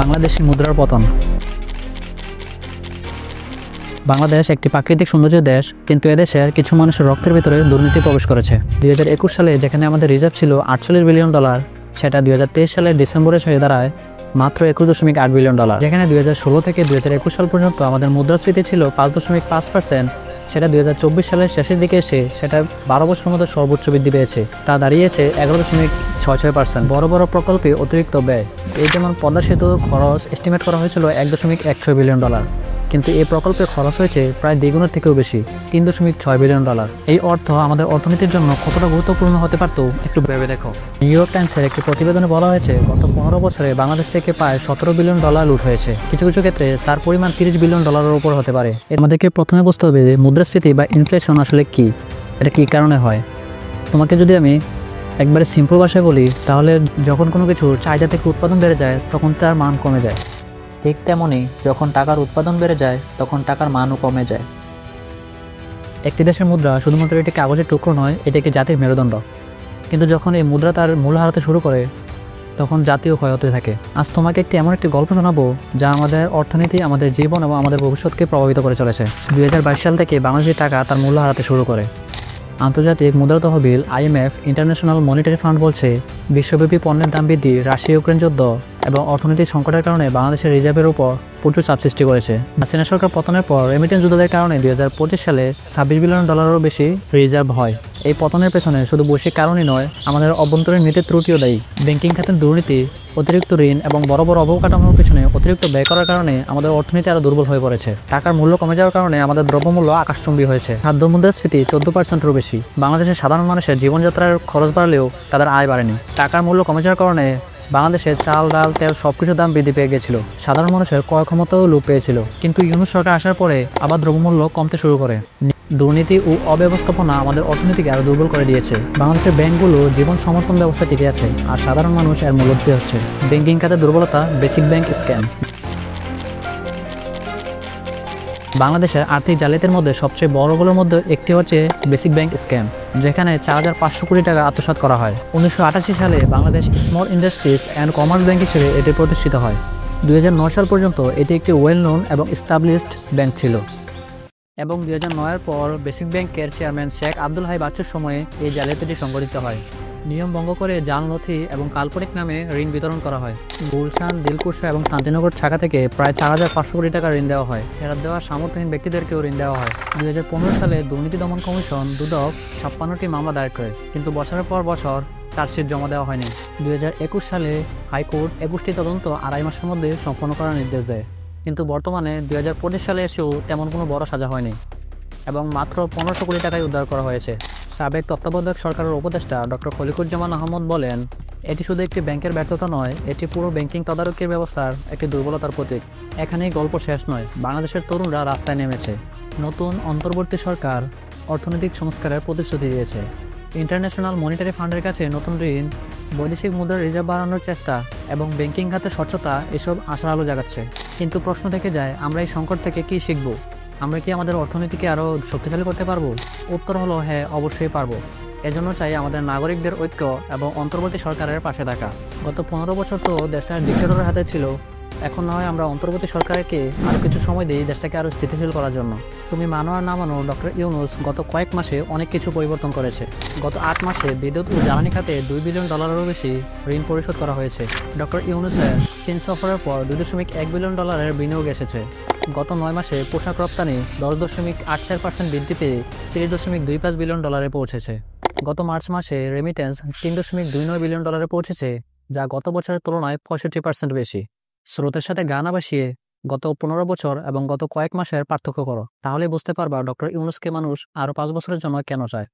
বাংলাদেশি মুদ্রার পতন। বাংলাদেশ একটি প্রাকৃতিক সৌন্দর্যের দেশ, কিন্তু এদেশের কিছু মানুষের রক্তের ভিতরে দুর্নীতি প্রবেশ করেছে। 2021 সালে যেখানে আমাদের রিজার্ভ ছিল $48 বিলিয়ন, সেটা 2023 সালের ডিসেম্বরে হয়ে দাঁড়ায় মাত্র $21.8 বিলিয়ন। যেখানে 2016 থেকে 2021 সাল পর্যন্ত আমাদের মুদ্রাস্ফীতি ছিল 5.5%, সেটা 2024 সালের শেষের দিকে এসে সেটা 12 বছরের মধ্যে সর্বোচ্চ বৃদ্ধি পেয়েছে। তা দাঁড়িয়েছে 11.66%। বড় বড় প্রকল্পে অতিরিক্ত ব্যয়, এই যেমন পদ্মা সেতু খরচ এস্টিমেট করা হয়েছিল $1.16 বিলিয়ন, কিন্তু এই প্রকল্পে খরচ হয়েছে প্রায় দ্বিগুণের থেকেও বেশি, $3.6 বিলিয়ন। এই অর্থ আমাদের অর্থনীতির জন্য কতটা গুরুত্বপূর্ণ হতে পারত একটু ভেবে দেখো। নিউ ইয়র্ক টাইমসের একটি প্রতিবেদনে বলা হয়েছে গত 15 বছরে বাংলাদেশ থেকে প্রায় $17 বিলিয়ন লুট হয়েছে। কিছু কিছু ক্ষেত্রে তার পরিমাণ $30 বিলিয়ন উপর হতে পারে। আমাদেরকে প্রথমে বুঝতে হবে যে মুদ্রাস্ফীতি বা ইনফ্লেশন আসলে কি, এটা কী কারণে হয়। তোমাকে যদি আমি একবারে সিম্পল ভাষায় বলি, তাহলে যখন কোনো কিছুর চাহিদা থেকে উৎপাদন বেড়ে যায় তখন তার মান কমে যায়। ঠিক তেমনই যখন টাকার উৎপাদন বেড়ে যায় তখন টাকার মানও কমে যায়। একটি দেশের মুদ্রা শুধুমাত্র একটি কাগজের টুকরো নয়, এটি একটি জাতির মেরুদণ্ড। কিন্তু যখন এই মুদ্রা তার মূল্য হারাতে শুরু করে তখন জাতীয় ক্ষয় হতে থাকে। আজ তোমাকে এমন একটি গল্প শোনাবো যা আমাদের অর্থনীতি, আমাদের জীবন এবং আমাদের ভবিষ্যৎকে প্রভাবিত করে চলেছে। 2022 সাল থেকে বাংলাদেশের টাকা তার মূল্য হারাতে শুরু করে। আন্তর্জাতিক মুদ্রা তহবিল IMF, ইন্টারন্যাশনাল মনিটারি ফান্ড বলছে বিশ্বব্যাপী পণ্যের দাম বৃদ্ধি, রাশিয়া ইউক্রেন যুদ্ধ এবং অর্থনৈতিক সংকটের কারণে বাংলাদেশের রিজার্ভের উপর প্রচুর চাপ সৃষ্টি করেছে। হাসিনা সরকার পতনের পর রেমিটেন্স যুদ্ধের কারণে 2025 সালে $26 বিলিয়ন বেশি রিজার্ভ হয়। এই পতনের পেছনে শুধু বৈশ্বিক কারণই নয়, আমাদের অভ্যন্তরীণ নীতির ত্রুটিও দায়ী। ব্যাংকিং খাতের দুর্নীতি, অতিরিক্ত ঋণ এবং বড় বড় অবকাঠামোর পেছনে অতিরিক্ত ব্যয় করার কারণে আমাদের অর্থনীতি আরও দুর্বল হয়ে পড়েছে। টাকার মূল্য কমে যাওয়ার কারণে আমাদের দ্রব্যমূল্য আকাশচুম্বী হয়েছে। খাদ্য মুদ্রাস্ফীতি 14%-এরও বেশি। বাংলাদেশের সাধারণ মানুষের জীবনযাত্রার খরচ বাড়লেও তাদের আয় বাড়েনি। টাকার মূল্য কমে যাওয়ার কারণে বাংলাদেশে চাল, ডাল, তেল সবকিছুর দাম বৃদ্ধি পেয়ে গেছিল। সাধারণ মানুষের ক্রয় ক্ষমতাও লোপ পেয়েছিল। কিন্তু ইউনূস সরকার আসার পরে আবার দ্রব্যমূল্য কমতে শুরু করে। দুর্নীতি ও অব্যবস্থাপনা আমাদের অর্থনীতিকে আরও দুর্বল করে দিয়েছে। বাংলাদেশের ব্যাংকগুলো জীবন সমর্থন ব্যবস্থা টিকে আছে, আর সাধারণ মানুষ এর মূল্যে হচ্ছে। ব্যাংকিং খাতের দুর্বলতা, বেসিক ব্যাংক স্ক্যাম। বাংলাদেশের আর্থিক জালিয়াতির মধ্যে সবচেয়ে বড়গুলোর মধ্যে একটি হচ্ছে বেসিক ব্যাংক স্ক্যাম, যেখানে 4,500 কোটি টাকা আত্মসাৎ করা হয়। 1988 সালে Bangladesh small industries and commerce bank হিসেবে এটি প্রতিষ্ঠিত হয়। 2009 সাল পর্যন্ত এটি একটি ওয়েল নোন এবং এস্টাবলিশড ব্যাংক ছিল। এবং 2009-এর পর বেসিক ব্যাংকের চেয়ারম্যান শেখ আব্দুল হাই বাচ্চুর সময়ে এই জালিয়াতিটি সংঘটিত হয়। নিয়ম ভঙ্গ করে জাল নথি এবং কাল্পনিক নামে ঋণ বিতরণ করা হয়। গুলশান, দিলকুশা এবং শান্তিনগর শাখা থেকে প্রায় 4,500 কোটি টাকা ঋণ দেওয়া হয়। ফেরত দেওয়ার সামর্থ্যহীন ব্যক্তিদেরকেও ঋণ দেওয়া হয়। 2015 সালে দুর্নীতি দমন কমিশন দুদক 56টি মামলা দায়ের করে, কিন্তু বছরের পর বছর চার্জশিট জমা দেওয়া হয়নি। 2021 সালে হাইকোর্ট 21টি তদন্ত 2.5 মাসের মধ্যে সম্পন্ন করার নির্দেশ দেয়, কিন্তু বর্তমানে 2025 সালে এসেও তেমন কোনো বড় সাজা হয়নি এবং মাত্র 1500 কোটি টাকায় উদ্ধার করা হয়েছে। সাবেক তত্ত্বাবধায়ক সরকারের উপদেষ্টা ডক্টর খলিকুজ্জামান আহমদ বলেন, এটি শুধু একটি ব্যাংকের ব্যর্থতা নয়, এটি পুরো ব্যাংকিং তদারকির ব্যবস্থার একটি দুর্বলতার প্রতীক। এখানেই গল্প শেষ নয়। বাংলাদেশের তরুণরা রাস্তায় নেমেছে। নতুন অন্তর্বর্তী সরকার অর্থনৈতিক সংস্কারের প্রতিশ্রুতি দিয়েছে। ইন্টারন্যাশনাল মনিটারি ফান্ডের কাছে নতুন ঋণ, বৈদেশিক মুদ্রার রিজার্ভ বাড়ানোর চেষ্টা এবং ব্যাংকিং খাতের স্বচ্ছতা এসব আশার আলো জাগাচ্ছে। কিন্তু প্রশ্ন থেকে যায়, আমরা এই সংকট থেকে কী শিখব? আমরা কি আমাদের অর্থনীতিকে আরও শক্তিশালী করতে পারবো? উত্তর হলো হ্যাঁ, অবশ্যই পারবো। এজন্য চাই আমাদের নাগরিকদের ঐক্য এবং অন্তর্বর্তী সরকারের পাশে থাকা। গত 15 বছর তো দেশটা ডিক্টেটরের হাতে ছিল, এখন না হয় আমরা অন্তর্বর্তী সরকারকে আরও কিছু সময় দিই দেশটাকে আরও স্থিতিশীল করার জন্য। তুমি মানো আর না মানো, ডক্টর ইউনূস গত কয়েক মাসে অনেক কিছু পরিবর্তন করেছে। গত 8 মাসে বিদ্যুৎ ও জ্বালানি খাতে $2 বিলিয়নেরও বেশি ঋণ পরিশোধ করা হয়েছে। ডক্টর ইউনূসের চীন সফরের পর $2.1 বিলিয়ন বিনিয়োগ এসেছে। গত 9 মাসে পোশাক রপ্তানি 10.84% বৃদ্ধি পেয়ে $30.25 বিলিয়ন পৌঁছেছে। গত মার্চ মাসে রেমিটেন্স $3.29 বিলিয়ন পৌঁছেছে, যা গত বছরের তুলনায় 65% বেশি। স্রোতের সাথে গা না ভাসিয়ে গত 15 বছর এবং গত কয়েক মাসের পার্থক্য করো, তাহলে বুঝতে পারবা ডক্টর ইউনূসকে মানুষ আরও 5 বছরের জন্য কেন চায়।